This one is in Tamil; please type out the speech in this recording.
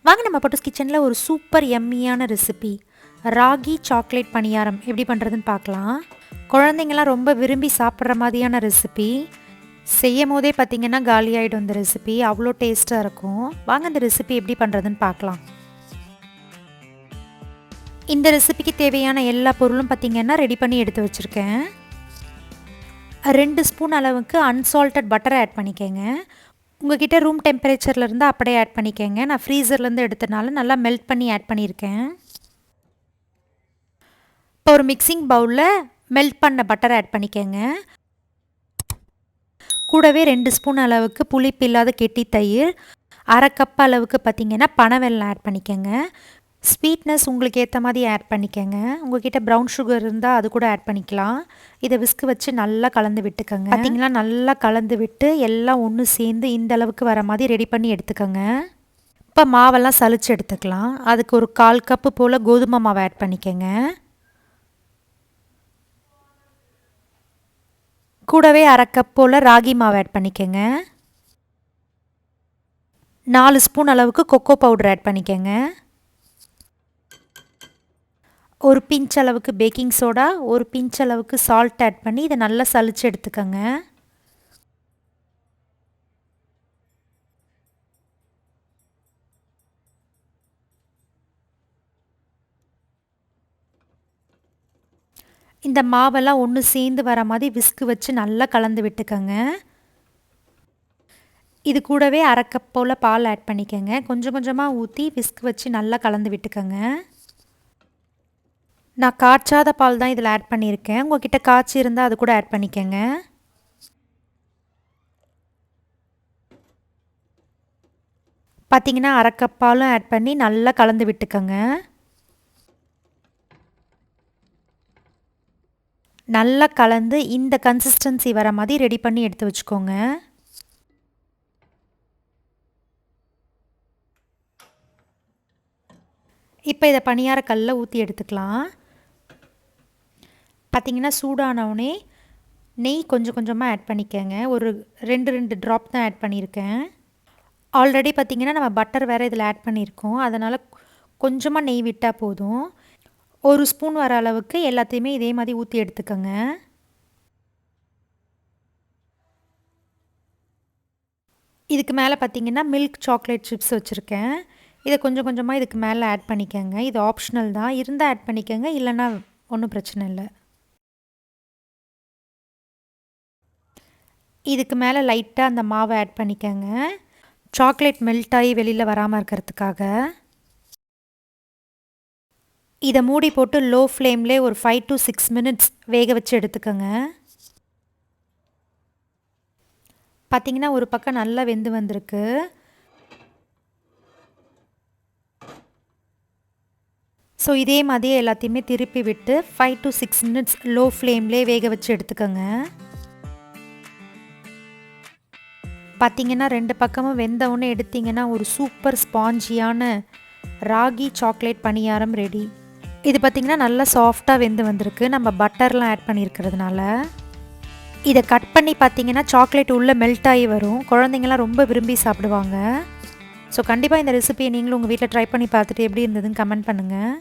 வாங்க நம்ம பட்டூஸ் கிச்சனில் ஒரு சூப்பர் எம்மியான ரெசிபி ராகி சாக்லேட் பணியாரம் எப்படி பண்ணுறதுன்னு பார்க்கலாம். குழந்தைங்களாம் ரொம்ப விரும்பி சாப்பிட்ற மாதிரியான ரெசிபி. செய்யும் போதே பார்த்திங்கன்னா காலியாகிடும் இந்த ரெசிபி, அவ்வளோ டேஸ்ட்டாக இருக்கும். வாங்க இந்த ரெசிபி எப்படி பண்ணுறதுன்னு பார்க்கலாம். இந்த ரெசிபிக்கு தேவையான எல்லா பொருளும் பார்த்திங்கன்னா ரெடி பண்ணி எடுத்து வச்சுருக்கேன். 2 ஸ்பூன் அளவுக்கு அன்சால்டட் பட்டரை ஆட் பண்ணிக்கோங்க. உங்கள்கிட்ட ரூம் டெம்பரேச்சரில் இருந்தால் அப்படியே ஆட் பண்ணிக்கோங்க. நான் ஃப்ரீசர்லேருந்து எடுத்தனால நல்லா மெல்ட் பண்ணி ஆட் பண்ணியிருக்கேன். இப்போ ஒரு மிக்சிங் பவுலில் மெல்ட் பண்ண பட்டரை ஆட் பண்ணிக்கோங்க. கூடவே 2 ஸ்பூன் அளவுக்கு புளிப்பு இல்லாத கெட்டி தயிர், 1/2 கப் அளவுக்கு பார்த்திங்கன்னா பனவெல்லம் ஆட் பண்ணிக்கோங்க. ஸ்வீட்னஸ் உங்களுக்கு ஏற்ற மாதிரி ஆட் பண்ணிக்கோங்க. உங்கள்கிட்ட ப்ரௌன் சுகர் இருந்தால் அது கூட ஆட் பண்ணிக்கலாம். இதை விஸ்கு வச்சு நல்லா கலந்து விட்டுக்கோங்க. பார்த்திங்களா, நல்லா கலந்து விட்டு எல்லாம் ஒன்று சேர்ந்து இந்த அளவுக்கு வர மாதிரி ரெடி பண்ணி எடுத்துக்கோங்க. இப்போ மாவெல்லாம் சலிச்சு எடுத்துக்கலாம். அதுக்கு ஒரு 1/4 கப்பு போல் கோதுமை மாவு ஆட் பண்ணிக்கோங்க. கூடவே 1/2 கப் போல் ராகி மாவு ஆட் பண்ணிக்கோங்க. 4 ஸ்பூன் அளவுக்கு கொக்கோ பவுடர் ஆட் பண்ணிக்கோங்க. ஒரு பிஞ்ச் அளவுக்கு பேக்கிங் சோடா, ஒரு பிஞ்ச் அளவுக்கு சால்ட் ஆட் பண்ணி இதை நல்லா சலிச்சு எடுத்துக்கோங்க. இந்த மாவெல்லாம் ஒன்று சேர்ந்து வர மாதிரி விஸ்கு வச்சு நல்லா கலந்து விட்டுக்கோங்க. இது கூடவே 1/2 கப் போல் பால் ஆட் பண்ணிக்கோங்க. கொஞ்சம் கொஞ்சமாக ஊற்றி விஸ்கு வச்சு நல்லா கலந்து விட்டுக்கோங்க. நான் காய்ச்சாத பால் தான் இதில் ஆட் பண்ணியிருக்கேன். உங்கள்கிட்ட காய்ச்சி இருந்தால் அது கூட ஆட் பண்ணிக்கோங்க. பார்த்திங்கன்னா 1/2 கப் பாலும் ஆட் பண்ணி நல்லா கலந்து விட்டுக்கோங்க. நல்லா கலந்து இந்த கன்சிஸ்டன்சி வர மாதிரி ரெடி பண்ணி எடுத்து வச்சுக்கோங்க. இப்போ இதை பணியார கல்லில் ஊற்றி எடுத்துக்கலாம். பார்த்திங்கன்னா சூடானவுடனே நெய் கொஞ்சம் கொஞ்சமாக ஆட் பண்ணிக்கோங்க. ஒரு 2 ட்ராப் தான் ஆட் பண்ணியிருக்கேன். ஆல்ரெடி பார்த்திங்கன்னா நம்ம பட்டர் வேறு இதில் ஆட் பண்ணியிருக்கோம். அதனால் கொஞ்சமாக நெய் விட்டால் போதும். 1 ஸ்பூன் வர அளவுக்கு எல்லாத்தையுமே இதே மாதிரி ஊற்றி எடுத்துக்கோங்க. இதுக்கு மேலே பார்த்திங்கன்னா மில்க் சாக்லேட் சிப்ஸ் வச்சுருக்கேன். இதை கொஞ்சம் கொஞ்சமாக இதுக்கு மேலே ஆட் பண்ணிக்கோங்க. இது ஆப்ஷனல் தான், இருந்தால் ஆட் பண்ணிக்கோங்க, இல்லைன்னா ஒன்றும் பிரச்சனை இல்லை. இதுக்கு மேலே லைட்டாக அந்த மாவை ஆட் பண்ணிக்கோங்க. சாக்லேட் மெல்ட் ஆகி வெளியில் வராமல் இருக்கிறதுக்காக. இதை மூடி போட்டு லோ ஃப்ளேம்லேயே ஒரு 5 to 6 மினிட்ஸ் வேக வச்சு எடுத்துக்கோங்க. பார்த்திங்கன்னா ஒரு பக்கம் நல்லா வெந்து வந்திருக்கு. ஸோ இதே மாதிரியே எல்லாத்தையுமே திருப்பி விட்டு 5 to 6 மினிட்ஸ் லோ ஃப்ளேம்லேயே வேக வச்சு எடுத்துக்கோங்க. பார்த்திங்கன்னா 2 பக்கமும் வெந்தவுடனே எடுத்திங்கன்னா ஒரு சூப்பர் ஸ்பாஞ்சியான ராகி சாக்லேட் பணியாரம் ரெடி. இது பார்த்திங்கன்னா நல்லா சாஃப்டாக வெந்து வந்திருக்கு, நம்ம பட்டர்லாம் ஆட் பண்ணியிருக்கிறதுனால. இதை கட் பண்ணி பார்த்திங்கன்னா சாக்லேட் உள்ளே மெல்ட் ஆகி வரும். குழந்தைங்களாம் ரொம்ப விரும்பி சாப்பிடுவாங்க. ஸோ கண்டிப்பாக இந்த ரெசிபியை நீங்களும் உங்கள் வீட்டில் ட்ரை பண்ணி பார்த்துட்டு எப்படி இருந்ததுன்னு கமெண்ட் பண்ணுங்கள்.